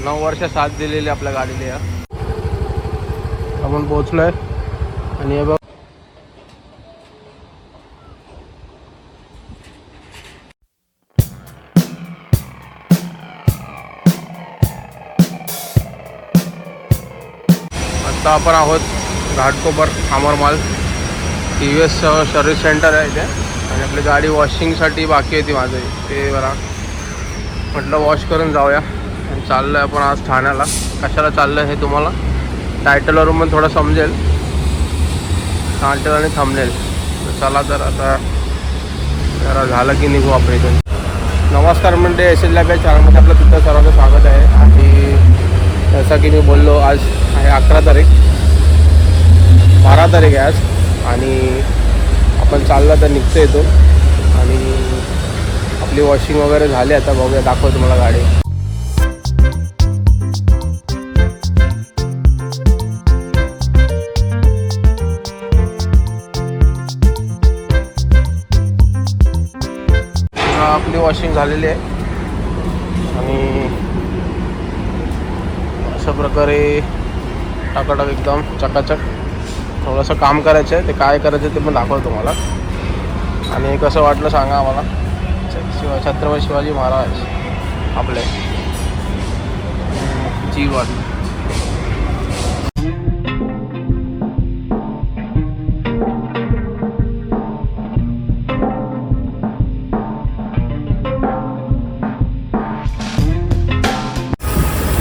9 वर्ष साथ दिलेली आपल्या गाडीला या. आपण पोहोचलोय आणि हे बघ आता आपण आहोत घाटकोपर अमरमाल TVS सर्व्हिस सेंटर आहे इथे. आणि आपली गाडी वॉशिंगसाठी बाकी आहे ती माझं ते बरा म्हटलं वॉश करून जाऊया. आणि चाललो आहे आपण आज ठाण्याला. कशाला चाललं आहे हे तुम्हाला टायटलवरून पण थोडं समजेल. टायटल आणि थंबनेल. चला तर आता जरा झालं की निघू आपण इथून. नमस्कार म्हणजे एस एल लॅब या चॅनलमध्ये आपलं तुमचं सर्वांचं स्वागत आहे. आणि जसं की मी बोललो आज आहे 11 तारीख 12 तारीख आहे आज. आणि आपण चाललं तर निघतो इथून. आणि आपली वॉशिंग वगैरे झाली. आता बघूया दाखवतो तुम्हाला गाडी. आपली वॉशिंग झालेली आहे आणि अशा प्रकारे टाकाटाक एकदम चकाचक. थोडंसं काम करायचं आहे. ते काय करायचं ते पण दाखवतो तुम्हाला. आणि कसं वाटलं सांगा आम्हाला. छत्रपती शिवाजी महाराज आपले जीवन.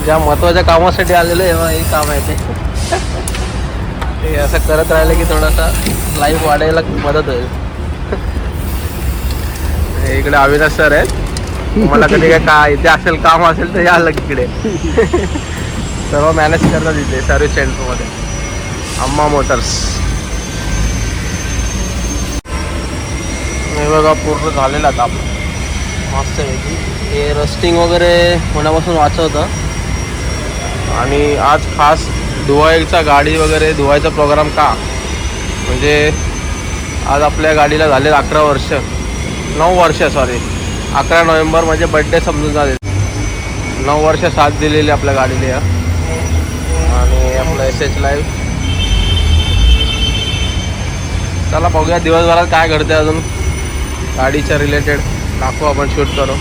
ज्या महत्त्वाच्या कामासाठी आलेलो आहे हे काम आहे ते असं करत राहिलं की थोडासा लाईफ वाढायला मदत होईल. इकडे अविनाश सर आहेत. तुम्हाला कधी काय इथे असेल काम असेल तर या इकडे. सर्व मॅनेज करतात इथे सर्व्हिस सेंटरमध्ये अम्मा मोटर्स. हे बघा पूर्ण झालेलं आता आपलं मस्त आहे. हे रस्टिंग वगैरे होण्यापासून वाचवतं. आणि आज खास धुवायचा गाडी वगैरे धुवायचा प्रोग्राम का म्हणजे आज आपल्या गाडीला झाले 11 वर्ष 9 वर्ष 11 नोव्हेंबर म्हणजे बड्डे समजून झाले. 9 वर्ष साथ दिलेली आपल्या गाडीला या. आणि आपलं SS लाईव्ह. चला बघूया दिवसभरात काय घडते अजून गाडीच्या रिलेटेड दाखवू आपण शूट करू.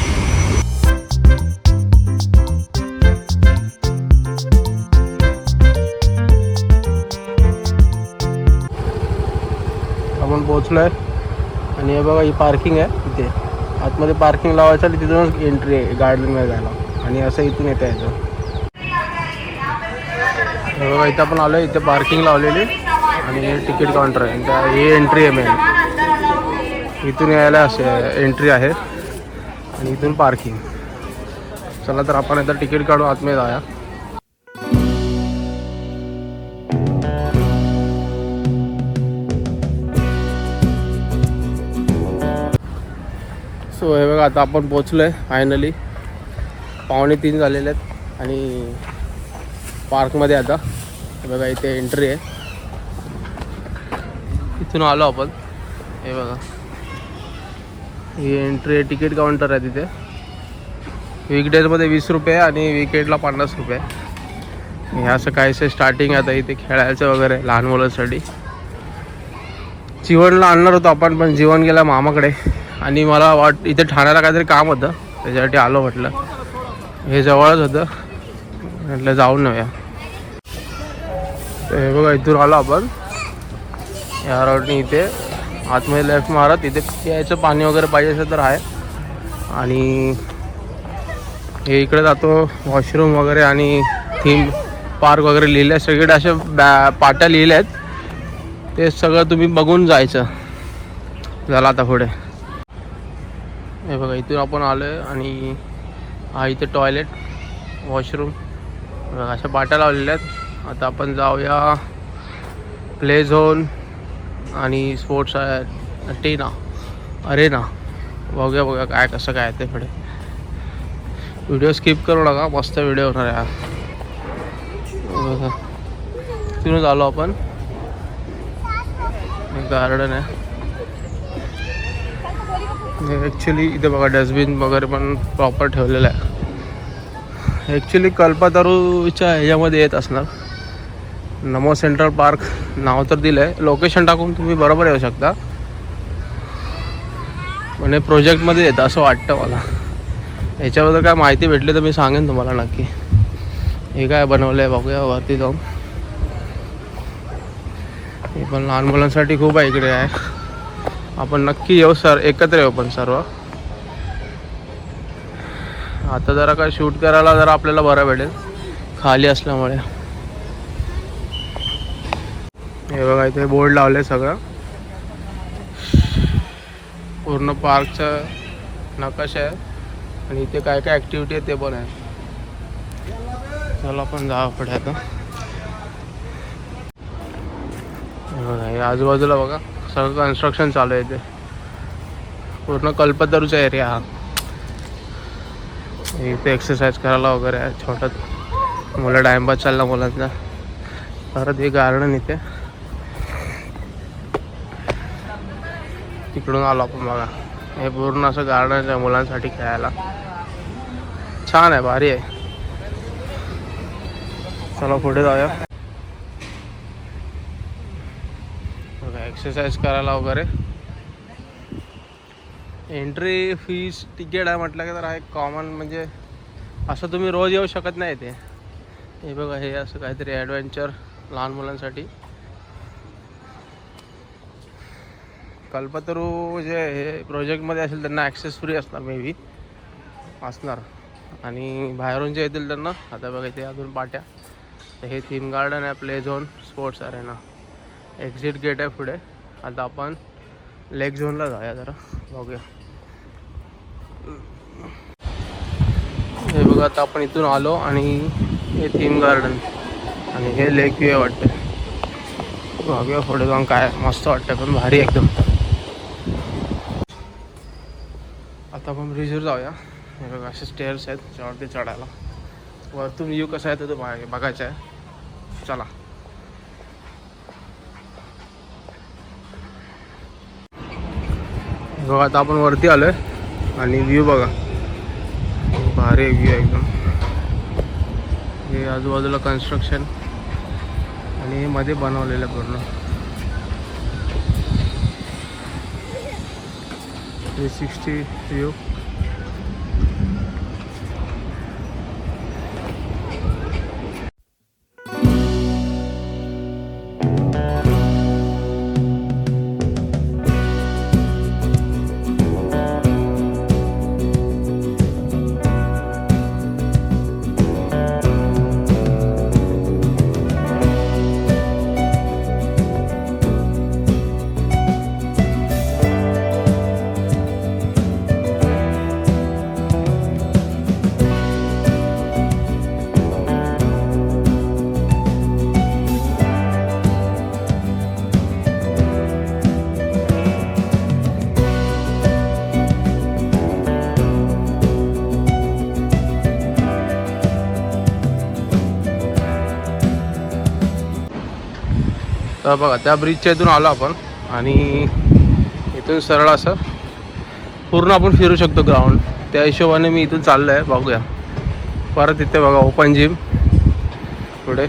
आपण पोहोचलोय आणि हे बघा ही पार्किंग आहे. इथे आतमध्ये पार्किंग लावायसाठी तिथूनच एंट्री आहे गार्डनमध्ये जायला. आणि असं इथून येतं यायचं. हे बघा इथं आपण आलो आहे. इथे पार्किंग लावलेली आणि हे तिकीट काउंटर आहे. ही एंट्री आहे मेन. इथून यायला असे एंट्री आहे आणि इथून पार्किंग. चला तर आपण इथं तिकीट काढून आतमध्ये जाऊया. सो हे बघा आता आपण पोचलो आहे फायनली. 2:45 झालेले आहेत आणि पार्कमध्ये आता हे बघा इथे एंट्री आहे. इथून आलो आपण. हे बघा ही एंट्री आहे. तिकीट काउंटर आहे तिथे. वीकडेजमध्ये 20 रुपये आणि वीकेंडला 50 रुपये. हे असं काहीसं स्टार्टिंग आहे आता इथे खेळायचं वगैरे लहान मुलांसाठी. जीवनला आणणार होतो आपण पण जीवन गेला मामाकडे. आणि मला इथे ठाण्याला काहीतरी काम होतं त्याच्यासाठी आलो. म्हटलं हे जवळच होतं म्हटलं जाऊन येऊया. हे बघा इथून आलो आपण या रोडनी. इथे आतमध्ये लेफ्ट मारत इथे यायचं पाणी वगैरे पाहिजे असेल तर आहे. आणि हे इकडे जातो वॉशरूम वगैरे आणि थीम पार्क वगैरे लिहिले आहे. सगळे असे पाट्या लिहिल्या आहेत. ते सगळं तुम्ही बघून जायचं. झालं आता पुढे. हे बघा इथून आपण आलो आहे आणि हा इथे टॉयलेट वॉशरूम बघा अशा पाट्या लावलेल्या आहेत. आता आपण जाऊया प्ले झोन आणि स्पोर्ट्स टेना अरेना. बघूया काय कसं काय ते पुढे. व्हिडिओ स्किप करू नका. मस्त व्हिडिओ होणार आहे हा. तिथूनच आलो आपण. गार्डन आहे ॲक्च्युली. इथे बघा डस्टबिन वगैरे पण प्रॉपर ठेवलेलं आहे. ॲक्च्युली कल्पतरूच्या ह्याच्यामध्ये येत असणार. नमो सेंट्रल पार्क नाव तर दिलं आहे. लोकेशन टाकून तुम्ही बरोबर येऊ शकता. म्हणजे प्रोजेक्टमध्ये येतं असं वाटतं मला. याच्याबद्दल काय माहिती भेटली तर मी सांगेन तुम्हाला नक्की. हे काय बनवलं आहे बघूया वरती जाऊन. हे पण लहान मुलांसाठी खूप आहे इकडे आहे. आपण नक्की येऊ सर, एकत्र येऊ पण सर्व. आता जरा काय शूट करायला जरा आपल्याला बरं भेटेल खाली असल्यामुळे. हे बघा इथे बोर्ड लावले सगळं. पूर्ण पार्कचं नकाशा आहे आणि इथे काय काय ॲक्टिव्हिटी आहे ते पण आहे. चला आपण जाऊ पुढे आता. बघा हे आजूबाजूला बघा सगळं कन्स्ट्रक्शन चालू आहे इथे. पूर्ण कल्पतरूचा एरिया हा. इथे एक्सरसाइज करायला वगैरे आहे. छोटं मुलं टाइमपास चालला मुलांचा. परत हे गार्डन इथे. तिकडून आलो आपण बघा. हे पूर्ण असं गार्डन आहे मुलांसाठी खेळायला. छान आहे, भारी आहे. चला पुढे जाऊया. बघा एक्सरसाइज करायला वगैरे. एंट्री फीस तिकीट आहे म्हटलं की तर आहे कॉमन. म्हणजे असं तुम्ही रोज येऊ शकत नाही ते. हे बघा हे असं काहीतरी ॲडव्हेंचर लहान मुलांसाठी. कल्पतरू जे हे प्रोजेक्टमध्ये असेल त्यांना ॲक्सेस फ्री असणार मे बी असणार. आणि बाहेरून जे येतील त्यांना आता बघा इथे अजून पाट्या. तर हे थीम गार्डन आहे, play zone, sports arena. Exit gate आहे पुढे. आता आपण लेक झोनला जाऊया जरा बघूया. हे बघा आता आपण इथून आलो आणि हे थीम गार्डन आणि हे लेक व्ह्यू वाटतं. बघूया पुढे जाऊन काय मस्त वाटतं पण भारी एकदम. आता आपण ब्रिजवर जाऊया. हे बघा असे स्टेअर्स आहेत त्याच्यावरती चढायला. वरतून व्ह्यू कसा आहे तो बघायचा आहे. चला बघा आता आपण वरती आलो आहे आणि व्ह्यू बघा भारी व्ह्यू आहे एकदम. हे आजूबाजूला कन्स्ट्रक्शन आणि हे मध्ये बनवलेलं पूर्ण 360 व्ह्यू. तर बघा त्या ब्रिजच्या इथून आलो आपण आणि इथून सरळ असं पूर्ण आपण फिरू शकतो ग्राउंड. त्या हिशोबाने मी इथून चाललो आहे. बघूया. परत इथे बघा ओपन जिम पुढे.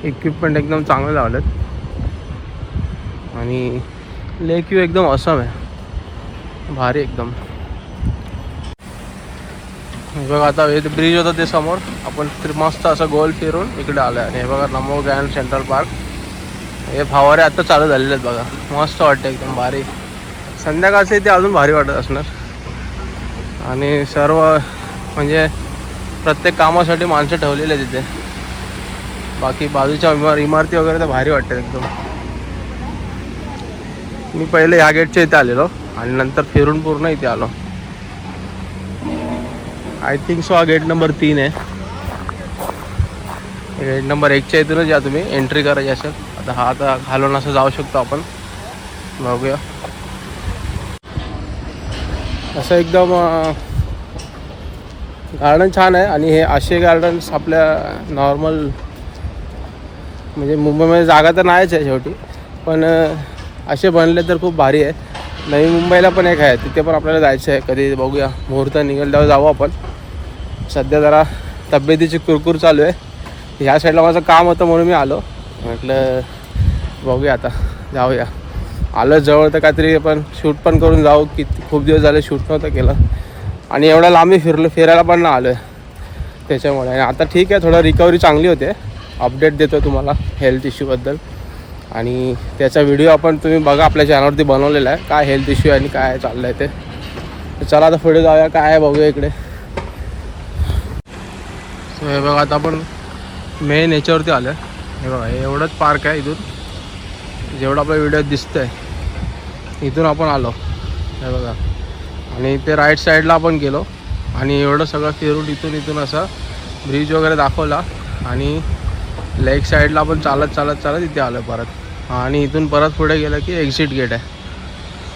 इक्विपमेंट एकदम चांगले लावलेत आणि लेक व्ह्यू एकदम असम आहे, भारी एकदम. बघा आता हे ब्रिज होतं ते समोर. आपण मस्त असं गोल फिरून इकडे आलो आहे. आणि हे बघा नमो ग्रँड सेंट्रल पार्क. हे फवारे आता चालू झालेले आहेत बघा. मस्त वाटतं एकदम भारी. संध्याकाळचे ते अजून भारी वाटत असणार. आणि सर्व म्हणजे प्रत्येक कामासाठी माणसं ठेवलेली आहेत तिथे. बाकी बाजूच्या इमारती वगैरे तर भारी वाटतात एकदम. मी पहिले ह्या गेटच्या इथे आलेलो आणि नंतर फिरून पूर्ण इथे आलो. आय थिंक सो हा गेट नंबर 3 आहे. गेट नंबर 1च्या इथूनच या तुम्ही एंट्री करायची असेल. आता हा आता घालून असं जाऊ शकतो आपण. बघूया. असं एकदम गार्डन छान आहे. आणि हे असे गार्डन्स आपल्या नॉर्मल म्हणजे मुंबईमध्ये जागा तर नाहीच आहे शेवटी, पण असे बनले तर खूप भारी आहे. नवी मुंबईला पण एक आहे, तिथे पण आपल्याला जायचं आहे. कधी बघूया, मुहूर्त निघेल तेव्हा जाऊ आपण. सध्या जरा तब्येतीची कुरकुर चालू आहे. ह्या साईडला माझं काम होतं म्हणून मी आलो. म्हटलं बघूया आता, जाऊया. आलं जवळ तर काहीतरी आपण शूट पण करून जाऊ. खूप दिवस झाले शूट नव्हतं केलं आणि एवढ्या लांबी फिरायला पण नाही आलो आहे त्याच्यामुळे. आणि आता ठीक आहे, थोडं रिकव्हरी चांगली होते. अपडेट देतो तुम्हाला हेल्थ इश्यूबद्दल. आणि त्याचा व्हिडिओ आपण तुम्ही बघा, आपल्या चॅनलवरती बनवलेला आहे, काय हेल्थ इश्यू आहे आणि काय चाललं आहे ते. तर चला आता पुढे जाऊया, काय आहे बघूया इकडे. सो हे बघा, आता आपण मेन याच्यावरती आलो आहे. हे बघा, हे एवढंच पार्क आहे. इथून जेवढं आपल्या व्हिडिओत दिसतं आहे इथून आपण आलो. हे बघा, आणि ते राईट साईडला आपण गेलो आणि एवढं सगळं फिरून इथून असा ब्रिज वगैरे दाखवला आणि लेक साईडला आपण चालत इथे आलो परत. आणि इथून परत पुढे गेलं की एक्झिट गेट आहे.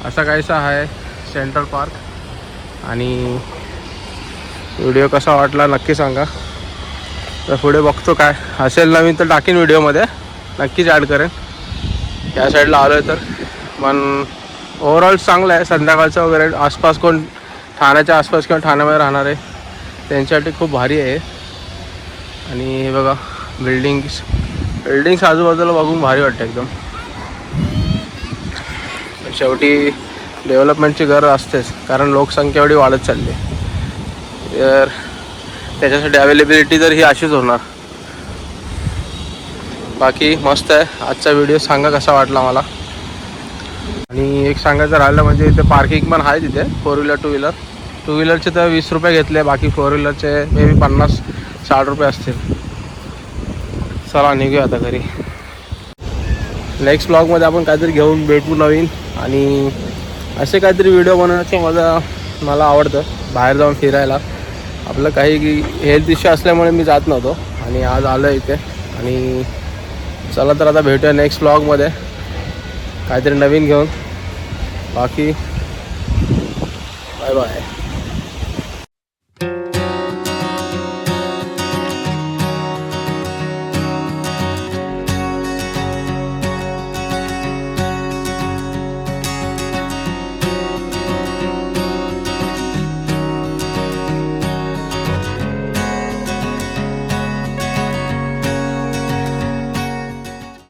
असा काहीसा आहे सेंट्रल पार्क. आणि व्हिडिओ कसा वाटला नक्की सांगा. तर पुढे बघतो काय असेल नवीन तर टाकीन व्हिडिओमध्ये, नक्कीच ॲड करेन. या साईडला आलो आहे तर पण ओव्हरऑल चांगलं आहे. संध्याकाळचं वगैरे आसपास कोण ठाण्याच्या आसपास किंवा ठाण्यामध्ये राहणार आहे त्यांच्यासाठी खूप भारी आहे. आणि हे बघा, बिल्डिंग्स आजूबाजूला बघून भारी वाटतं एकदम. शेवटी डेव्हलपमेंटची गरज असतेच, कारण लोकसंख्या एवढी वाढत चालली आहे. तर त्याच्यासाठी अवेलेबिलिटी तर ही अशीच होणार. बाकी मस्त आहे आजचा व्हिडिओ. सांगा कसा वाटला मला. आणि एक सांगायचं राहिलं म्हणजे इथे पार्किंग पण आहे तिथे, 4 व्हीलर 2 व्हीलर. 2 व्हीलरचे तर 20 रुपये घेतले, बाकी 4 व्हीलरचे मे बी 50-60 रुपये असतील. चला निघूया आता घरी. नेक्स्ट ब्लॉगमध्ये आपण काहीतरी घेऊन भेटू नवीन. आणि असे काहीतरी व्हिडिओ बनवण्याचं मला आवडतं, बाहेर जाऊन फिरायला. आपलं काही हेल्थ इश्यू असल्यामुळे मी जात नव्हतो आणि आज आलो इथे. आणि चला तर आता भेटूया नेक्स्ट ब्लॉगमध्ये काहीतरी नवीन घेऊन. बाकी बाय बाय.